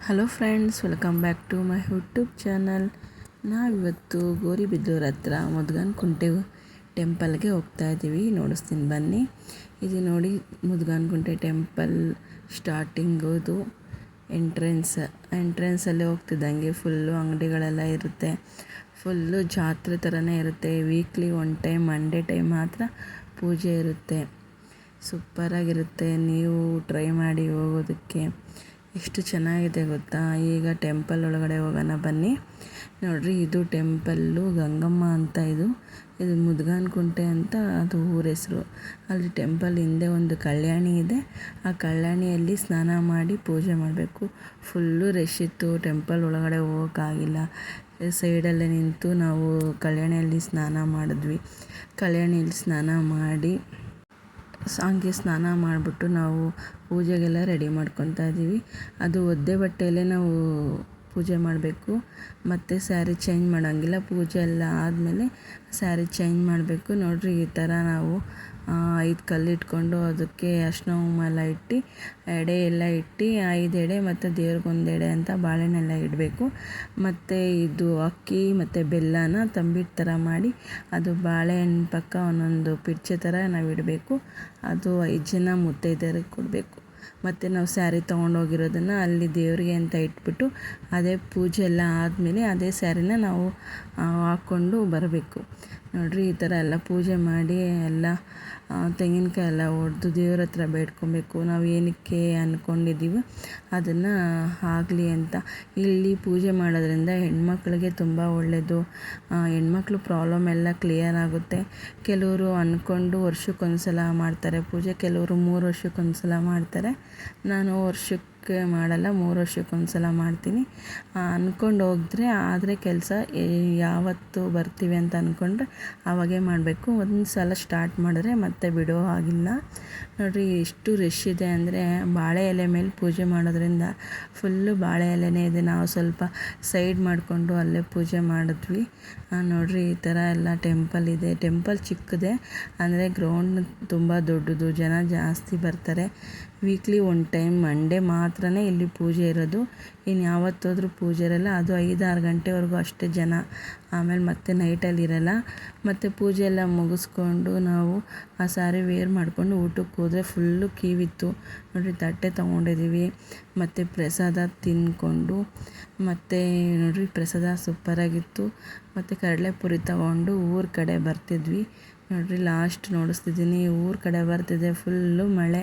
Hello friends, welcome back to my YouTube channel. ನಾವಿವತ್ತು ಗೌರಿಬಿದನೂರು ಹತ್ರ ಮುದ್ಗನಕುಂಟೆ ಟೆಂಪಲ್ಗೆ ಹೋಗ್ತಾ ಇದ್ದೀವಿ. ನೋಡಿಸ್ತೀನಿ ಬನ್ನಿ. ಇದು ನೋಡಿ, ಮುದ್ಗನಕುಂಟೆ ಟೆಂಪಲ್ ಸ್ಟಾರ್ಟಿಂಗೋದು ಎಂಟ್ರೆನ್ಸಲ್ಲೇ ಹೋಗ್ತಿದ್ದಂಗೆ ಫುಲ್ಲು ಅಂಗಡಿಗಳೆಲ್ಲ ಇರುತ್ತೆ. ಫುಲ್ಲು ಜಾತ್ರೆ ಥರನೇ ಇರುತ್ತೆ. Weekly one time Monday time ಮಾತ್ರ ಪೂಜೆ ಇರುತ್ತೆ. ಸೂಪರಾಗಿರುತ್ತೆ. ನೀವು ಟ್ರೈ ಮಾಡಿ ಹೋಗೋದಕ್ಕೆ. ಎಷ್ಟು ಚೆನ್ನಾಗಿದೆ ಗೊತ್ತಾ. ಈಗ ಟೆಂಪಲ್ ಒಳಗಡೆ ಹೋಗೋಣ ಬನ್ನಿ. ನೋಡಿರಿ, ಇದು ಟೆಂಪಲ್ಲು ಗಂಗಮ್ಮ ಅಂತ. ಇದು ಮುದ್ಗನಕುಂಟೆ ಅಂತ ಅದು ಊರ ಹೆಸರು. ಅಲ್ಲಿ ಟೆಂಪಲ್ ಹಿಂದೆ ಒಂದು ಕಲ್ಯಾಣಿ ಇದೆ. ಆ ಕಲ್ಯಾಣಿಯಲ್ಲಿ ಸ್ನಾನ ಮಾಡಿ ಪೂಜೆ ಮಾಡಬೇಕು. ಫುಲ್ಲು ರಶ್ ಇತ್ತು. ಟೆಂಪಲ್ ಒಳಗಡೆ ಹೋಗೋಕ್ಕಾಗಿಲ್ಲ. ಸೈಡಲ್ಲೇ ನಿಂತು ನಾವು ಕಲ್ಯಾಣಿಯಲ್ಲಿ ಸ್ನಾನ ಮಾಡಿದ್ವಿ. ಕಲ್ಯಾಣಿಯಲ್ಲಿ ಸ್ನಾನ ಮಾಡಿ ಹಂಗೆ ಸ್ನಾನ ಮಾಡಿಬಿಟ್ಟು ನಾವು ಪೂಜೆಗೆಲ್ಲ ರೆಡಿ ಮಾಡ್ಕೊತಾ ಇದ್ದೀವಿ. ಅದು ಒದ್ದೆ ಬಟ್ಟೆಯಲ್ಲೇ ನಾವು ಪೂಜೆ ಮಾಡಬೇಕು. ಮತ್ತು ಸ್ಯಾರಿ ಚೇಂಜ್ ಮಾಡೋಂಗಿಲ್ಲ. ಪೂಜೆ ಎಲ್ಲ ಆದಮೇಲೆ ಸ್ಯಾರಿ ಚೇಂಜ್ ಮಾಡಬೇಕು. ನೋಡಿರಿ, ಈ ಥರ ನಾವು 5 ಕಲ್ಲು ಇಟ್ಕೊಂಡು ಅದಕ್ಕೆ ಅರಿಶಿನ ಕುಂಕುಮ ಎಲ್ಲ ಇಟ್ಟು ಎಡೆ ಎಲ್ಲ ಇಟ್ಟು 5 ಎಡೆ ಮತ್ತು ದೇವ್ರಿಗೊಂದು ಎಡೆ ಅಂತ ಬಾಳೆಹಣ್ಣೆಲ್ಲ ಇಡಬೇಕು. ಮತ್ತು ಇದು ಅಕ್ಕಿ ಮತ್ತು ಬೆಲ್ಲನ ತಂಬಿಟ್ಟು ಥರ ಮಾಡಿ ಅದು ಬಾಳೆಹಣ್ಣು ಪಕ್ಕ ಒಂದೊಂದು ಪಿರ್ಚೆ ಥರ ನಾವು ಇಡಬೇಕು. ಅದು 5 ಜನ ಮುತ್ತೈದೆಯರಿಗೆ ಕೊಡಬೇಕು. ಮತ್ತು ನಾವು ಸ್ಯಾರಿ ತೊಗೊಂಡೋಗಿರೋದನ್ನು ಅಲ್ಲಿ ದೇವರಿಗೆ ಅಂತ ಇಟ್ಬಿಟ್ಟು ಅದೇ ಪೂಜೆ ಎಲ್ಲ ಆದಮೇಲೆ ಅದೇ ಸ್ಯಾರಿನ ನಾವು ಹಾಕ್ಕೊಂಡು ಬರಬೇಕು. ನೋಡಿರಿ, ಈ ಥರ ಎಲ್ಲ ಪೂಜೆ ಮಾಡಿ ಎಲ್ಲ ತೆಂಗಿನಕಾಯಿ ಎಲ್ಲ ಹೊಡೆದು ದೇವ್ರ ಹತ್ರ ಬೇಡ್ಕೊಬೇಕು. ನಾವು ಏನಕ್ಕೆ ಅಂದ್ಕೊಂಡಿದ್ದೀವೋ ಅದನ್ನು ಆಗಲಿ ಅಂತ. ಇಲ್ಲಿ ಪೂಜೆ ಮಾಡೋದ್ರಿಂದ ಹೆಣ್ಮಕ್ಳಿಗೆ ತುಂಬ ಒಳ್ಳೆಯದು. ಹೆಣ್ಮಕ್ಳು ಪ್ರಾಬ್ಲಮ್ ಎಲ್ಲ ಕ್ಲಿಯರ್ ಆಗುತ್ತೆ. ಕೆಲವರು ಅಂದ್ಕೊಂಡು ವರ್ಷಕ್ಕೊಂದು ಸಲ ಮಾಡ್ತಾರೆ ಪೂಜೆ, ಕೆಲವರು 3 ವರ್ಷಕ್ಕೊಂದು ಸಲ ಮಾಡ್ತಾರೆ. ನಾನು ವರ್ಷಕ್ಕೆ ಮಾಡಲ್ಲ, 3 ವರ್ಷಕ್ಕೊಂದು ಸಲ ಮಾಡ್ತೀನಿ. ಅಂದ್ಕೊಂಡು ಹೋದರೆ ಆದರೆ ಕೆಲಸ ಯಾವತ್ತು ಬರ್ತೀವಿ ಅಂತ ಅಂದ್ಕೊಂಡ್ರೆ ಆವಾಗೇ ಮಾಡಬೇಕು. ಒಂದು ಸಲ ಸ್ಟಾರ್ಟ್ ಮಾಡಿದ್ರೆ ಮತ್ತೆ ಬಿಡೋ ಹಾಗಿಲ್ಲ. ನೋಡಿರಿ, ಎಷ್ಟು ರಶ್ ಇದೆ ಅಂದರೆ ಬಾಳೆ ಎಲೆ ಮೇಲೆ ಪೂಜೆ ಮಾಡೋದ್ರಿಂದ ಫುಲ್ಲು ಬಾಳೆ ಎಲೆನೇ ಇದೆ. ನಾವು ಸ್ವಲ್ಪ ಸೈಡ್ ಮಾಡಿಕೊಂಡು ಅಲ್ಲೇ ಪೂಜೆ ಮಾಡಿದ್ವಿ. ನೋಡಿರಿ, ಈ ಥರ ಎಲ್ಲ ಟೆಂಪಲ್ ಇದೆ. ಟೆಂಪಲ್ ಚಿಕ್ಕದೆ ಅಂದರೆ ಗ್ರೌಂಡ್ ತುಂಬ ದೊಡ್ಡದು, ಜನ ಜಾಸ್ತಿ ಬರ್ತಾರೆ. ವೀಕ್ಲಿ ಒನ್ ಟೈಮ್ ಮಂಡೇ ಮಾತ್ರನೇ ಇಲ್ಲಿ ಪೂಜೆ ಇರೋದು. ಇನ್ನು ಯಾವತ್ತೋದ್ರೂ ಪೂಜೆ ಇರೋಲ್ಲ. ಅದು 5-6 ಗಂಟೆವರೆಗೂ ಅಷ್ಟೇ ಜನ. ಆಮೇಲೆ ಮತ್ತೆ ನೈಟಲ್ಲಿ ಇರೋಲ್ಲ. ಮತ್ತು ಪೂಜೆ ಎಲ್ಲ ಮುಗಿಸ್ಕೊಂಡು ನಾವು ಆ ಸಾರಿ ವೇರ್ ಮಾಡಿಕೊಂಡು ಊಟಕ್ಕೆ ಹೋದರೆ ಫುಲ್ಲು ಕ್ಯೂ. ನೋಡಿರಿ, ತಟ್ಟೆ ತೊಗೊಂಡಿದ್ದೀವಿ. ಮತ್ತು ಪ್ರಸಾದ ತಿಂದ್ಕೊಂಡು ಮತ್ತು ನೋಡಿರಿ, ಪ್ರಸಾದ ಸೂಪರಾಗಿತ್ತು. ಮತ್ತು ಕಡಲೆಪುರಿ ತಗೊಂಡು ಊರ ಕಡೆ ಬರ್ತಿದ್ವಿ. ನೋಡಿರಿ, ಲಾಸ್ಟ್ ನೋಡಿಸ್ತಿದ್ದೀನಿ. ಊರ ಕಡೆ ಬರ್ತಿದೆ. ಫುಲ್ಲು ಮಳೆ.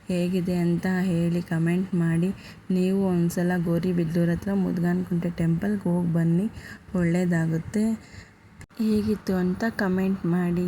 ಹೇಗಿದೆ ಅಂತ ಹೇಳಿ ಕಮೆಂಟ್ ಮಾಡಿ. ನೀವು ಒಂದು ಸಲ ಗೌರಿಬಿದನೂರು ಹತ್ರ ಮುದ್ಗನಕುಂಟೆ ಟೆಂಪಲ್ಗೆ ಹೋಗಿ ಬನ್ನಿ, ಒಳ್ಳೆಯದಾಗುತ್ತೆ. ಹೇಗಿತ್ತು ಅಂತ ಕಮೆಂಟ್ ಮಾಡಿ.